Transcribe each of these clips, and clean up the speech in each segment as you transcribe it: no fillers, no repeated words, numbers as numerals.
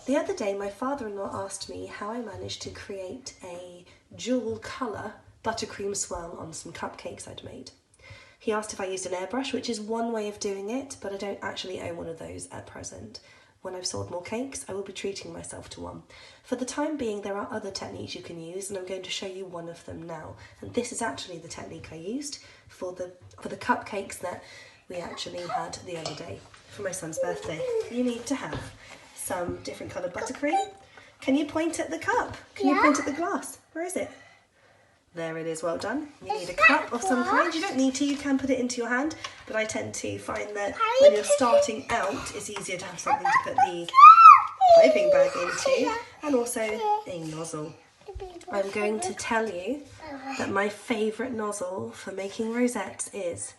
The other day my father-in-law asked me how I managed to create a dual colour buttercream swirl on some cupcakes I'd made. He asked if I used an airbrush, which is one way of doing it, but I don't actually own one of those at present. When I've sold more cakes, I will be treating myself to one. For the time being, there are other techniques you can use, and I'm going to show you one of them now. And this is actually the technique I used for the cupcakes that we actually had the other day for my son's birthday. You need to have some different coloured buttercream. Can you point at the cup? Can you point at the glass? Where is it? There it is, well done. You need a cup of some kind. You don't need to, you can put it into your hand, but I tend to find that when you're starting out, it's easier to have something to put the piping bag into, and also a nozzle. I'm going to tell you that my favourite nozzle for making rosettes is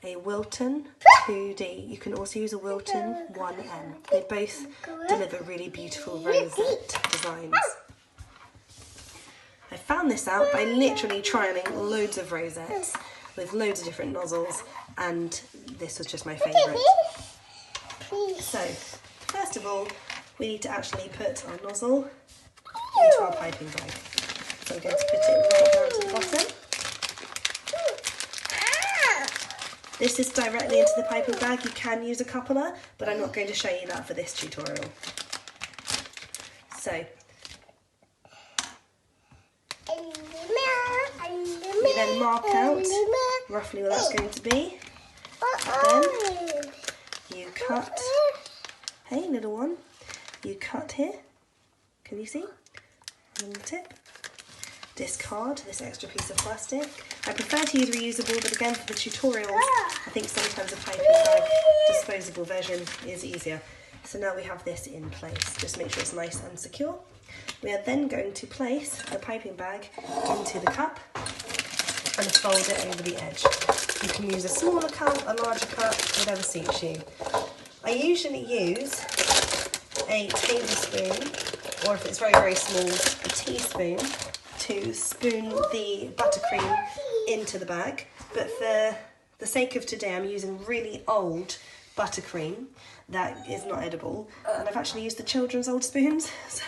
a Wilton 2D. You can also use a Wilton 1M. They both deliver really beautiful rosette designs. I found this out by literally trialling loads of rosettes with loads of different nozzles, and this was just my favourite. So, first of all, we need to actually put our nozzle into our piping bag. So I'm going to put it right down to the bottom. This is directly into the piping bag. You can use a coupler, but I'm not going to show you that for this tutorial. So, we then mark out roughly where that's going to be. Then you cut, hey little one, you cut here, can you see? On the tip. Discard this extra piece of plastic. I prefer to use reusable, but again for the tutorials, I think sometimes a piping bag disposable version is easier. So now we have this in place. Just make sure it's nice and secure. We are then going to place the piping bag into the cup and fold it over the edge. You can use a smaller cup, a larger cup, whatever suits you. I usually use a tablespoon, or if it's very, very small, a teaspoon, to spoon the buttercream into the bag. But for the sake of today, I'm using really old buttercream that is not edible, and I've actually used the children's old spoons, so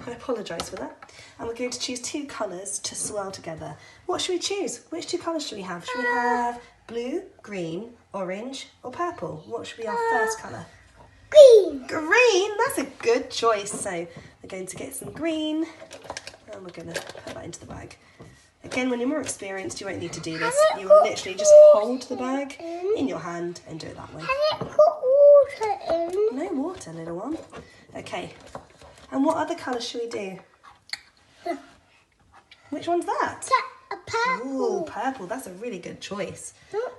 I apologise for that. And we're going to choose two colours to swirl together. What should we choose? Which two colours should we have? Should we have blue, green, orange, or purple? What should be our first colour? Green. Green, that's a good choice. So we're going to get some green, and we're going to put that into the bag. Again, when you're more experienced, you won't need to do this. You will literally just hold the bag in your hand and do it that way. Can it put water in? No water, little one. Okay. And what other colours should we do? Which one's that? A purple. Ooh, purple. That's a really good choice.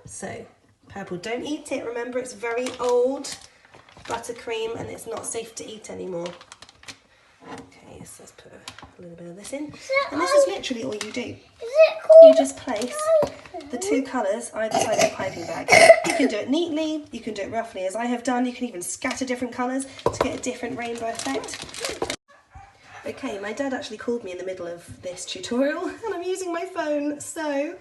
So, purple. Don't eat it. Remember, it's very old buttercream and it's not safe to eat anymore. Okay, so let's put a little bit of this in. And this is literally all you do. You just place the two colours either side of the piping bag. You can do it neatly, you can do it roughly as I have done, you can even scatter different colours to get a different rainbow effect. Okay, my dad actually called me in the middle of this tutorial and I'm using my phone, so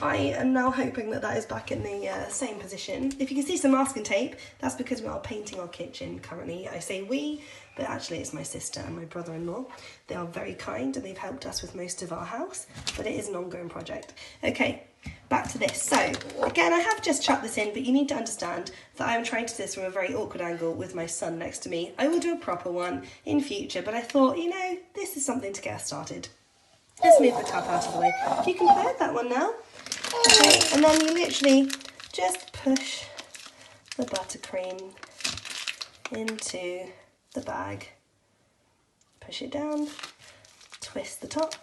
I am now hoping that that is back in the same position. If you can see some masking tape, that's because we are painting our kitchen currently. I say we, but actually it's my sister and my brother-in-law. They are very kind and they've helped us with most of our house, but it is an ongoing project. Okay, back to this. So, again, I have just chucked this in, but you need to understand that I am trying to do this from a very awkward angle with my son next to me. I will do a proper one in future, but I thought, you know, this is something to get us started. Let's move the cup out of the way. You can play with that one now. Okay, and then you literally just push the buttercream into the bag. Push it down, twist the top,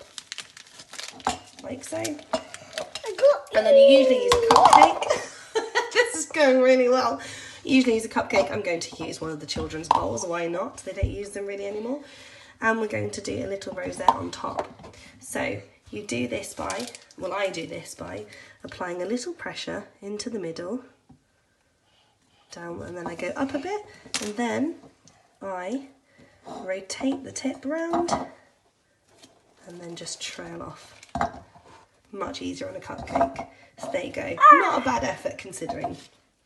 like so. And then you usually use a cupcake. This is going really well. You usually use a cupcake. I'm going to use one of the children's bowls. Why not? They don't use them really anymore. And we're going to do a little rosette on top. So you do this by, well, I do this by applying a little pressure into the middle, down, and then I go up a bit, and then I rotate the tip round and then just trail off. Much easier on a cupcake. So there you go. Not a bad effort considering.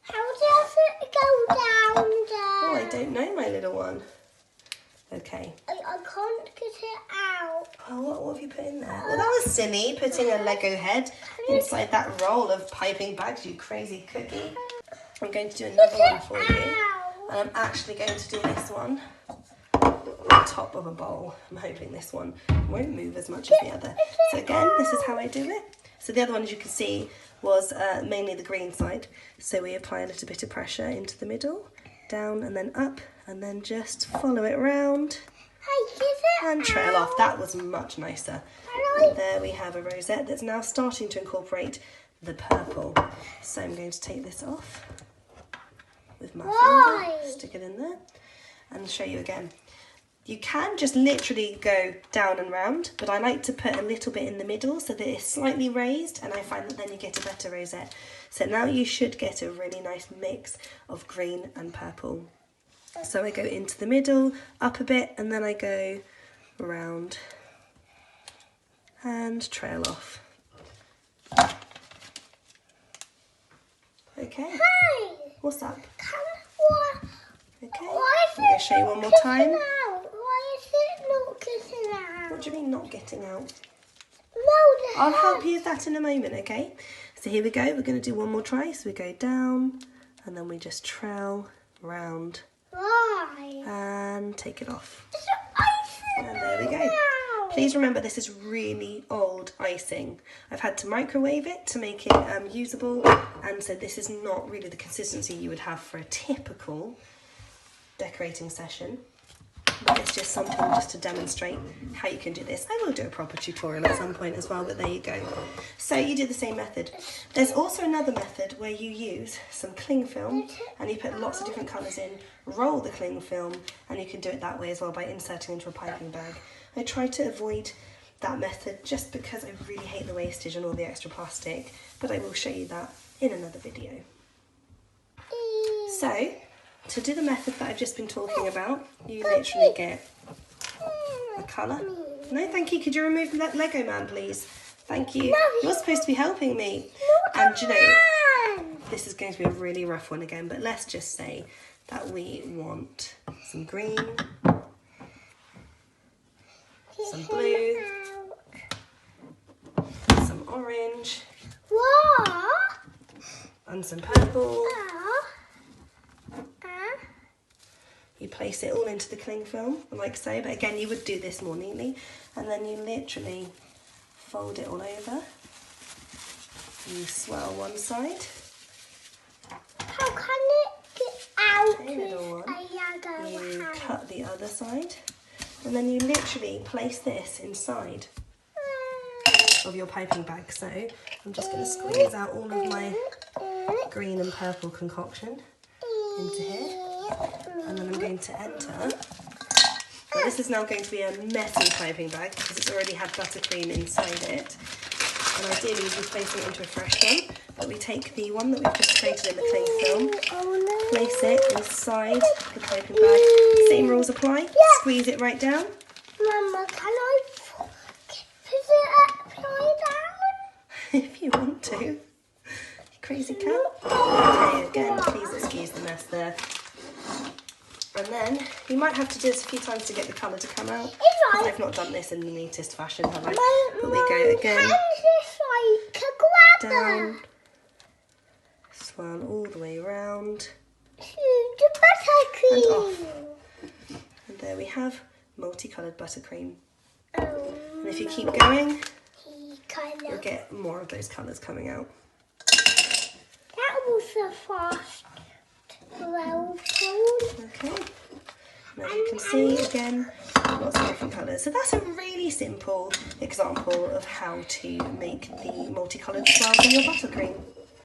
How does it go down there? Oh, I don't know, my little one. Okay. I can't get it out. Oh, what have you put in there? Well, that was silly, putting a Lego head inside that roll of piping bags, you crazy cookie. I'm going to do another one for you. And I'm actually going to do this one on top of a bowl. I'm hoping this one won't move as much as the other. So again, this is how I do it. So the other one, as you can see, was mainly the green side. So we apply a little bit of pressure into the middle, down and then up, and then just follow it round and trail off. That was much nicer. And there we have a rosette that's now starting to incorporate the purple. So I'm going to take this off with my finger, stick it in there, and show you again. You can just literally go down and round, but I like to put a little bit in the middle so that it's slightly raised, and I find that then you get a better rosette. So now you should get a really nice mix of green and purple. So I go into the middle, up a bit, and then I go round and trail off. Okay. Hi. What's up? Okay. Why is I'm going to show you one more time. Why is it not getting out? What do you mean not getting out? No, I'll help you with that in a moment, okay? So here we go. We're going to do one more try. So we go down and then we just trail round. Why? And take it off. It's icing. And there we go. Please remember, this is really old icing. I've had to microwave it to make it usable, and so this is not really the consistency you would have for a typical decorating session. But it's just something just to demonstrate how you can do this. I will do a proper tutorial at some point as well, but there you go. So you do the same method. There's also another method where you use some cling film and you put lots of different colours in, roll the cling film, and you can do it that way as well by inserting into a piping bag. I try to avoid that method just because I really hate the wastage and all the extra plastic, but I will show you that in another video. So, to do the method that I've just been talking about, you literally get a colour. No, thank you. Could you remove that Lego man, please? Thank you. You're supposed to be helping me. And you know, this is going to be a really rough one again, but let's just say that we want some green, some blue, some orange, and some purple. You place it all into the cling film, like so, but again you would do this more neatly, and then you literally fold it all over. You swirl one side. How can it get out? You cut the other side, and then you literally place this inside of your piping bag. So I'm just going to squeeze out all of my green and purple concoction into here. And then I'm going to enter. Well, this is now going to be a messy piping bag because it's already had buttercream inside it. And ideally we'd be placing it into a fresh one. But we take the one that we've just created in the cling film, place it inside the piping bag. Same rules apply. Squeeze it right down. Mama, can I put it upside down? If you want to. You crazy cat. Okay, again, please excuse the mess there. And then you might have to do this a few times to get the colour to come out. Because I've not done this in the neatest fashion, have I? But we go again, down, swirl all the way around, and off. And there we have multicoloured buttercream. And if you keep going, you'll get more of those colours coming out. That was a fast Okay, now you can see again lots of different colours. So that's a really simple example of how to make the multicoloured swirls in your buttercream.